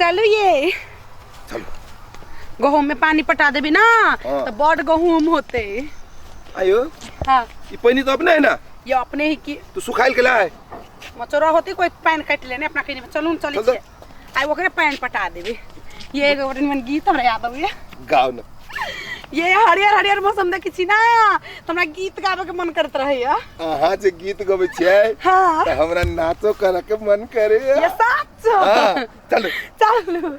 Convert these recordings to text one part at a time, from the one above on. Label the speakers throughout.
Speaker 1: चलो ये
Speaker 2: चलो
Speaker 1: गेहूं में पानी पटा देबी ना तो बड़ गेहूं होते।
Speaker 2: आयो
Speaker 1: हाँ
Speaker 2: ये पानी तो अपने है ना,
Speaker 1: ये अपने ही की
Speaker 2: तो सुखाइल के ला है
Speaker 1: मचोरा होती कोई पैन काट लेने अपना कहीं चलू चली
Speaker 2: चल
Speaker 1: आई ओकरे पैन पटा देबी। ये एगो मन गीत हमरा याद आवे
Speaker 2: गाओ ना
Speaker 1: ये हरियर हरियर मौसम देखी छी ना तो हमरा गीत गावे के मन करत रहे या।
Speaker 2: अहाँ जे गीत गबै छियै
Speaker 1: हाँ
Speaker 2: त हमरा नाचो करे के मन करे।
Speaker 1: ये सच
Speaker 2: हां चलो
Speaker 1: चलो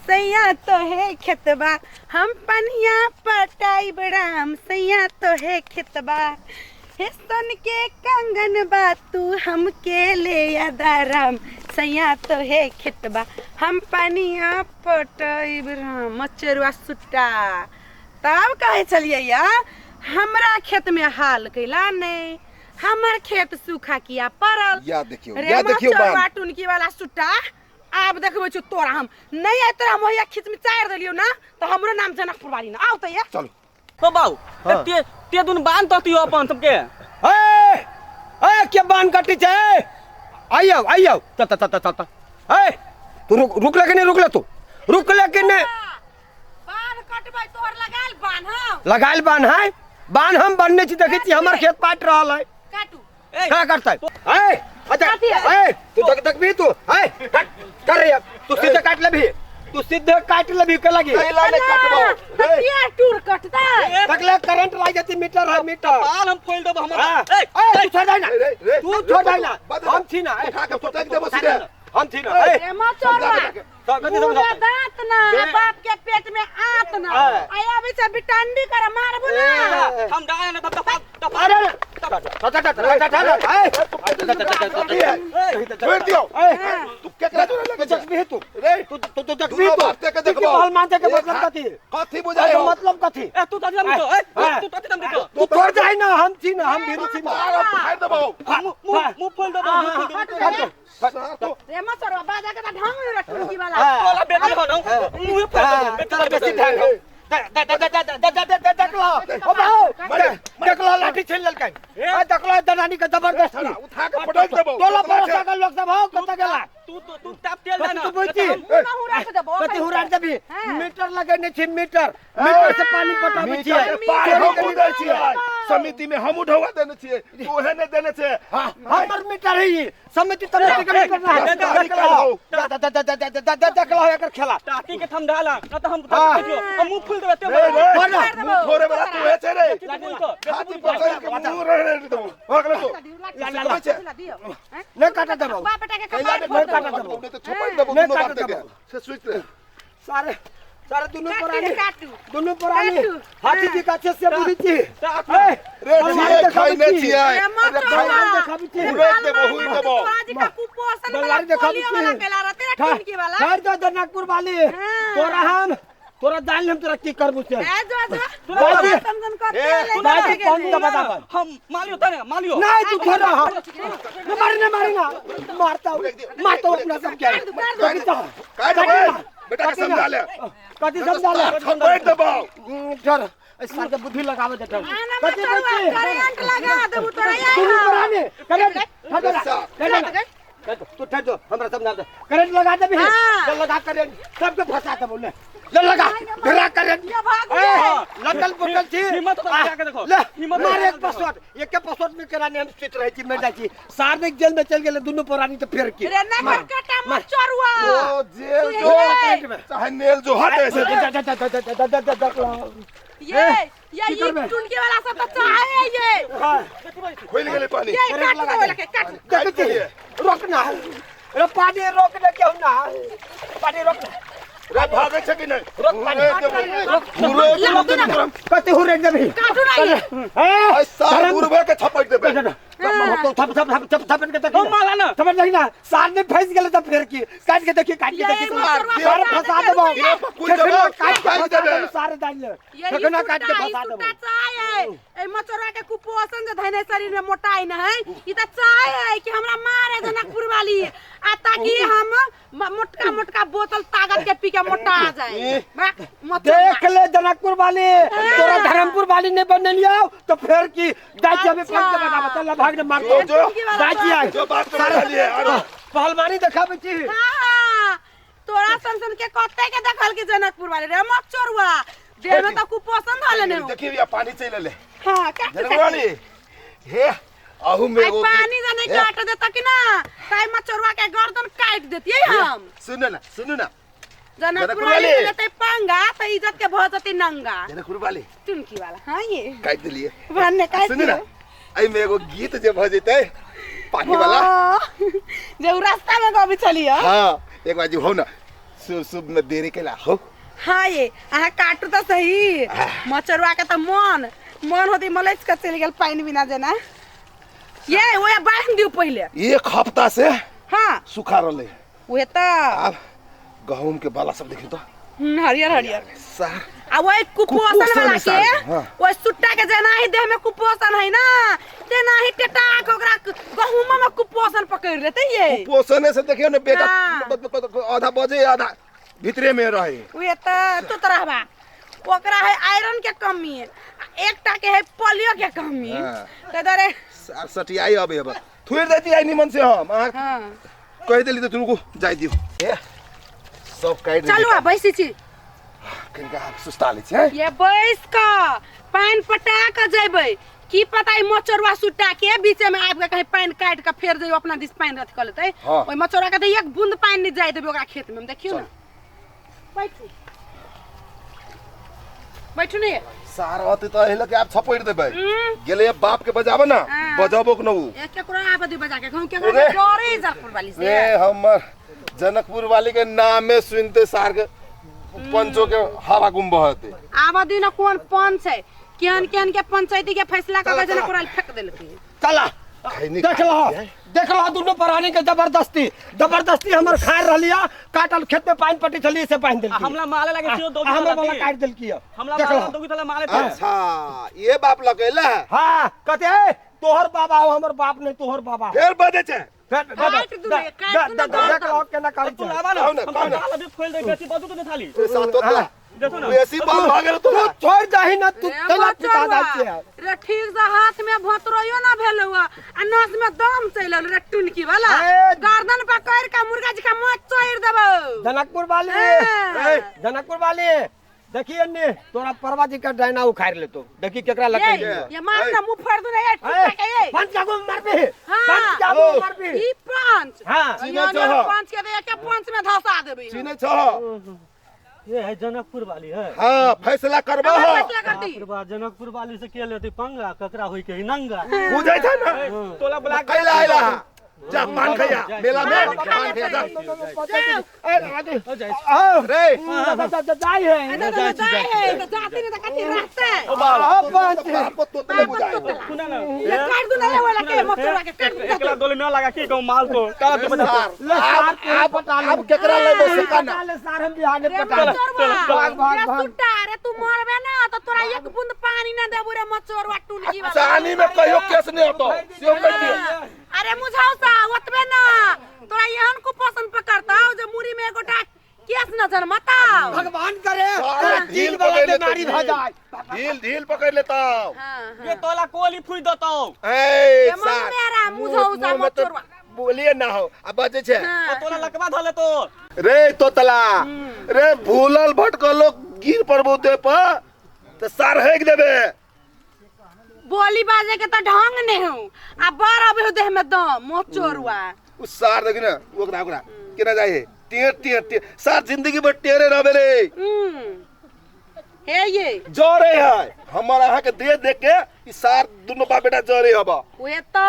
Speaker 1: सैया तो है खेतबा हम पनिया पटाई बड़ाम सैया तो है खेतबा हे सन के कंगन बा तू हमके ले अदाराम सैया तो है खेतबा हम पनिया पटाई बड़ाम मचरुआ सुट्टा। तब कहे चलिए या हमरा खेत में हाल कैला नहीं हमर खेत सूखा किया पड़ल।
Speaker 2: या देखियो बात
Speaker 1: टुनकी वाला सुट्टा आप देखबे छु तोरा हम नहीं आय तोरा मोहिया खींच में चार देलियो ना तो हमरो नाम जनकपुर वाली ना आओ त या
Speaker 2: चलो
Speaker 3: हो बाऊ ते दुन बांध तो तियो अपन सबके
Speaker 4: ए के बांध कटी छे आइयो त ए तू रुक ले के नहीं रुक ले नहीं
Speaker 1: बांध कटबै तोहर
Speaker 4: लगाइल बांध है बांध हम बनने छी देखै छी हमर खेत पाट रहल है
Speaker 1: काटू
Speaker 4: का करतै अच्छा तू तक भी तू कर रे तू सीधे काट लेबी के लगी
Speaker 2: कैला ने कटबो
Speaker 1: ये टूर कटता
Speaker 4: तकले करंट लाग जाती मीटर है मीटर
Speaker 3: पाल हम खोल देब हमर
Speaker 4: तू छोड़ दे ना हम छी ना
Speaker 2: उठा के सुटक देबो सीधे
Speaker 4: हम छी ना
Speaker 1: ए मचोरा पूरा दांत ना बाप के पेट में आत ना आया भी से बिटांडी कर मार बोला
Speaker 3: हम डाल ना तब
Speaker 4: अरे
Speaker 2: छोड़ दियो तू केकरा जोरे लगे
Speaker 4: जग भी तू
Speaker 2: रे
Speaker 4: तू जग भी तू बहल मानते के मतलब कथी
Speaker 2: कथी बुझाई हो
Speaker 4: मतलब कथी
Speaker 3: तू तो दम दे तू दम दे
Speaker 4: तू छोड़ जाए ना हम छी ना हम भी छी
Speaker 2: मारो फाड़ देबो
Speaker 3: मुंह खोल देब
Speaker 1: रे मचोरा बाजा के ढंग में रटुकी वाला
Speaker 3: तोला बेटी हो ना मुंह खोल देब बेटा
Speaker 4: बेसी ध्यान हो देखलो लाठी छीन ललकै ए देखलो दनानी के जबरदस्ती
Speaker 2: उठा के पटक देबो
Speaker 4: टोला परोसा का लोग सब हो कत गेला
Speaker 3: तू टाप तेल देना
Speaker 4: तू बोलती
Speaker 1: ना हुरा के देबो
Speaker 4: कथि हुरार देबी मीटर लगेने छी मीटर से पानी पटाबै छी
Speaker 2: पानी हम दै छी समिति में हम उठवा देने छी तू ओहे ने देने छे
Speaker 4: हमर मीटर है ये समिति तमिति के मीटर ना देखलो एकर खेला
Speaker 3: टाटी के थम डाला ना तो हम मुंह खोल देब ते
Speaker 2: मुंह थोड़े वाला तू है छे रे
Speaker 3: लागल तो
Speaker 2: हाथी पकड़ के मुंह रहे दो होगले तो
Speaker 4: नहीं काटा देबो
Speaker 1: बाप बेटा के
Speaker 4: नहीं
Speaker 1: कपाट
Speaker 4: काटा देबो
Speaker 2: तो छपाई देबो
Speaker 4: नहीं
Speaker 2: दोनों
Speaker 4: काटा
Speaker 2: बात के
Speaker 4: देबो
Speaker 2: से स्विच रे
Speaker 4: सारे दोनों पुरानी
Speaker 1: काटू
Speaker 4: दोनों पुरानी हाथी जी काछे से बुझी छी
Speaker 2: रे छिए खाई ने छिए
Speaker 1: ए मचोरा
Speaker 4: देखाबी छी
Speaker 2: हुरे देबो हुई देबो
Speaker 1: आज का कुपोषण
Speaker 4: बल्लारी
Speaker 1: वाला
Speaker 4: देखाबी
Speaker 1: पोलियो वाला पेला रहते टुनकी वाला
Speaker 4: खैर तो जनकपुर वाली तोरा दाल हम तोरा की करबू से
Speaker 1: ए जो
Speaker 4: बाजी।
Speaker 1: समझन कर
Speaker 4: बाजी कौन का बता
Speaker 3: हम मालियो तने मालियो
Speaker 4: नहीं तू छोड़ा न मारना मारता अपना सब क्या
Speaker 2: काट दे बेटा के समझा ले
Speaker 4: कथि समझा ले
Speaker 2: छपाई देबो
Speaker 4: चल इस साल के बुद्धि लगावे देता कथि बच्चे
Speaker 1: करंट लगा देबू तोरा
Speaker 4: दोनों पुराने
Speaker 2: अच्छा।
Speaker 4: तू ठहर हमरा समझा दे करंट लगा दे भी लगा करंट सबके फंसा दे बोले लगा गिरा करंट लटल पुटल छी
Speaker 3: हिम्मत तो लगा के देखो
Speaker 4: ले मार एक पासवर्ड में कराने हम स्थित रही थी मैं जाची सार्वजनिक जेल में चल गेले दोनों पुरानी तो फिर की
Speaker 1: रे ना कटा मचोरुआ
Speaker 2: ओ जेल जो चाहे नेल जो हटे से
Speaker 1: ये टुनकी वाला सब तो चाहे ये
Speaker 2: खोल गेले पानी
Speaker 1: ये काट दो लगे काट
Speaker 4: रोकना रे पानी रोकने क्यों ना पानी रोकना
Speaker 2: रे भागे छ कि नहीं
Speaker 4: कते हो रे देबी
Speaker 1: काटू नहीं
Speaker 2: ए सार गुरबे के छपट देबे
Speaker 4: थप के तक
Speaker 3: हम माला ना
Speaker 4: समझ नहीं ना सार में फंस गेले तो फिर की काट के देखी सार फंसा देबो काट देबे सार डाल ले ठकना काट के फंसा देबो
Speaker 1: ए मचोरा के कुपोषण जो धने शरीर में मोटाई न है ई त चाहे कि हमरा मारे जनकपुर वाली आ ताकि हम मोटका बोतल ताकत के पी के मोटा आ जाए
Speaker 4: देख ले जनकपुर वाली तोरा धर्मपुर वाली ने बन लिया तो फिर की दाची हमें पंच बता बता भाग ने मार दो दाची आ
Speaker 2: जो बात कर रही है
Speaker 4: पहलवानी दिखाबे छी
Speaker 1: हां तोरा सन के कते के देखल के जनकपुर वाले रे मत चोरवा देह में तो कुपोषण धले ने
Speaker 2: देखिए भैया पानी चले ले
Speaker 1: हां का
Speaker 2: जनकपुर वाली हे आहू में वो
Speaker 1: पानी जाने काट देता कि ना ताई मत चोरवा के गर्दन काट देती हम
Speaker 2: सुन ना
Speaker 1: जनकपुर वाले लेते पंगा तो इज्जत के भजती नंगा
Speaker 2: जनकपुर वाली
Speaker 1: टुनकी वाला हां ये
Speaker 2: काट दिलिए
Speaker 1: भन्ने काट
Speaker 2: सुन ना आई में एगो गीत जे भजते पानी वाला
Speaker 1: जो रास्ता में कभी चलियो
Speaker 2: हां एक बार जी हो ना शुभ में देरी केला हो
Speaker 1: हाँ ये आहा काटू तो सही मचरवा के तो मन होती मलेच का चली गेल पानी बिना जना ये वो बांध दियो पहले
Speaker 2: एक हफ्ता से
Speaker 1: हाँ
Speaker 2: सुखा रहले
Speaker 1: वो तो
Speaker 2: अब गहूम के बाला सब देखियो तो
Speaker 1: हरियर
Speaker 2: सार
Speaker 1: आ वो कुपोषण वाला के
Speaker 2: हाँ।
Speaker 1: वो सुट्टा के जना ही देह में कुपोषण है ना तेना ही टेटाक ओकरा गहूम में कुपोषण पकड़ लेते ये
Speaker 2: कुपोषण से देखियो ना बेटा
Speaker 1: हाँ।
Speaker 2: आधा बजे आधा भीतरे में रहे
Speaker 1: वो तो तरहबा ओकरा है आयरन के कमी है एकटा के है पोलियो के कमी कदरे
Speaker 2: सार सटियाई अबे अब थुर देती आई निमन से हम
Speaker 1: हां
Speaker 2: कह देली तो तुमको जाय दियो ए सब काट दे
Speaker 1: चलो आ बैसी छी
Speaker 2: कनिका सुस्ता ले छै
Speaker 1: ये बैस का पानी पटा के जेबै की पता है मचरवा सुट्टा के बीच में आब के कहीं पानी काट के फेर जइयो अपना दिस पानी रथ कर लेतै ओइ मचरवा के एक बूंद पानी नहीं जाय देबे ओकरा खेत में देखियो ना बैठू नहीं
Speaker 2: सार अते तो हेल के आप छपड़ देबै गेले बाप के बजाबे ना बजाबो के नऊ
Speaker 1: एक के कुरा आबदी बजा के कहूं के डरे जनकपुर वाली से
Speaker 2: ए हमर जनकपुर वाली के नाम में सुनते सार के पंचो के हवा गुम बहते
Speaker 1: आबदी ना कौन पंच है केहन के पंचायती के फैसला कर जनकपुर वाली फेंक देलकै
Speaker 4: चला देख लो दोनों प्राणी के जबरदस्ती हमर खा रहलिया काटल खेत में पानी पटी चली से पानी देल
Speaker 3: हमला माले लगे छियो दो
Speaker 4: हमरा वाला काट देल किया
Speaker 3: हमला माले दो तला माले
Speaker 2: अच्छा ये बाप लगेला
Speaker 4: हां कते तोहर बाबा हो हमर बाप नहीं तोहर बाबा
Speaker 2: फिर बजे छै
Speaker 4: देख लो केना काट
Speaker 3: तू लावा ना हम माले भी खोल दे बेसी बदू तो नहीं थाली
Speaker 2: सातो
Speaker 3: देखो ना
Speaker 2: बेसी बाल भागे तो
Speaker 4: छोड़ जाही ना तू तेला पिता जाते
Speaker 1: रे ठीक से हाथ में भोतरोयो ना भेलवा आ नस में दम चलल रे टुनकी वाला गर्दन पकड़ के मुर्गा जी का मुंह चोर देबो
Speaker 4: जनकपुर वाली देखिए ने तोरा परवाजी का डायना उखाड़ ले तो देखी केकरा लगे
Speaker 1: ये मार ना मुंह फाड़ दू ना ये टुटा के ये
Speaker 4: पंच जागो मार पे पंच जागो मार पे
Speaker 1: ई पंच
Speaker 4: हां
Speaker 1: पंच के दे के पंच में धसा देबे
Speaker 2: चिने छ
Speaker 3: ये है जनकपुर वाली है
Speaker 2: हां फैसला करबो हो
Speaker 1: फैसला कर दी
Speaker 3: जनकपुर वाली से के लेती पंगा ककरा होई के नंगा
Speaker 2: बुझै छ ना
Speaker 3: तोला बुला
Speaker 2: कैला आइला जा पान खैया मेला में पान खैया जा रे
Speaker 4: जाई है
Speaker 1: जाती नहीं तो कति रहते
Speaker 2: बाप तो तले बुझाए
Speaker 3: सुना ना
Speaker 1: ले काट दू ना वाला के मचरवा के काट दू
Speaker 3: एकला दोले में लगा के कहूं माल तो का के बता
Speaker 2: आप केकरा लेबो सिकाना
Speaker 4: सार हम बिहार में पटा
Speaker 1: रे तू मरबे ना तो तोरा एक बूंद पानी ना देबो रे मचरवा टुनकी वाला
Speaker 2: चानी में कहियो केस नहीं होतो सियो कर दियो
Speaker 1: अरे मुझाओ सा ओतबे ना तोरा यहन को पसंद पकड़ता जो मुरी में गोटा केस न जन्मता
Speaker 4: भगवान करे
Speaker 2: ढील पकड़ ले ढील पकड़ लेता
Speaker 3: ये तोला कोली फुई दतो
Speaker 2: ए
Speaker 1: मन मेरा मुझाओ सा मचरवा
Speaker 2: बोलिए ना हो अब बचे छे
Speaker 3: तोला लकवा धले तो
Speaker 2: रे तोतला रे भूलल भटकलो गिर पड़बो दे पर तो सार हेक देबे
Speaker 1: बोली बाजे के तो ढंग नहीं हूं आ बार अबे देह में दम मोचोरवा
Speaker 2: उस सार देखि ना ओकरा केना जाए टेर सार जिंदगी भर टेरे रहबे रे
Speaker 1: हे ये
Speaker 2: जोरे है हमर अहा के देख के ई सार दुनो बाप बेटा जोरे हबा
Speaker 1: ओए तो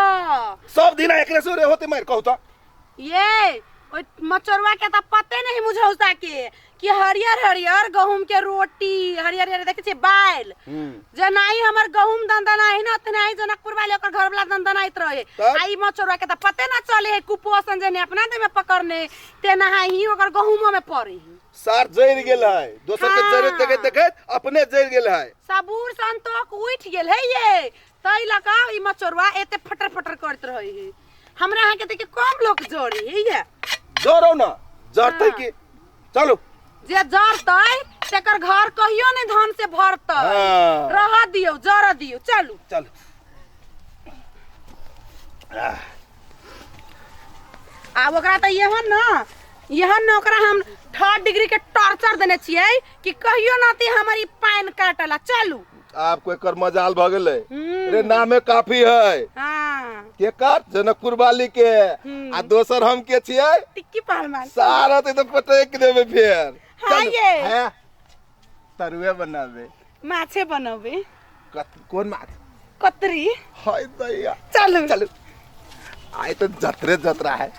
Speaker 2: सब दिन एकरे सोरे होते मार कहू तो
Speaker 1: ये ओए मचोरवा के तो पते नहीं मुझे उसा के कि हरियर गहूम के रोटी हरियर देखे छे बाइल जनाई हमर गहूम दंदनाई ना तनाई जनकपुर वाले ओकर घर वाला दंदनाइत रहे आई मचोरवा के त पते ना चले है कुपोषण जने अपना दे में पकड़ने ते नहाई ओकर गहूम में पड़े
Speaker 2: सार जइर गेल है दोसर के जरे देखे अपने जइर गेल है
Speaker 1: सबूर संतोक उठ गेल है ये तई लगा ई मचोरवा एते फटर करत रहे है हमरा यहां के देखे कम लोग जोड़ी है ये
Speaker 2: जोरो ना जरतै की चलो
Speaker 1: जे जरतै तेकर घर कहियो ने धन से भरतै रह दियो जर दियो चलू
Speaker 2: चल
Speaker 1: आ ओकरा त ये हन ना यह नौकरा हम 3rd डिग्री के टॉर्चर देने छियै कि कहियो नाती हमारी पाइन काटला चलू।
Speaker 2: आपको एकर मजाल भ गेलै। रे नामे काफी है।
Speaker 1: हाँ
Speaker 2: के कर जनकपुर वाली के आ दोसर हम के छियै
Speaker 1: टिक्की पहलवान।
Speaker 2: सारा तो पटक देबे फिर।
Speaker 1: हाँ ये
Speaker 2: है तरुए बनाबे
Speaker 1: माछे बनबे।
Speaker 2: कौन माछ?
Speaker 1: कतरी।
Speaker 2: हाय दैया
Speaker 1: चलू
Speaker 2: चलू आए तो जतरे जतरा है।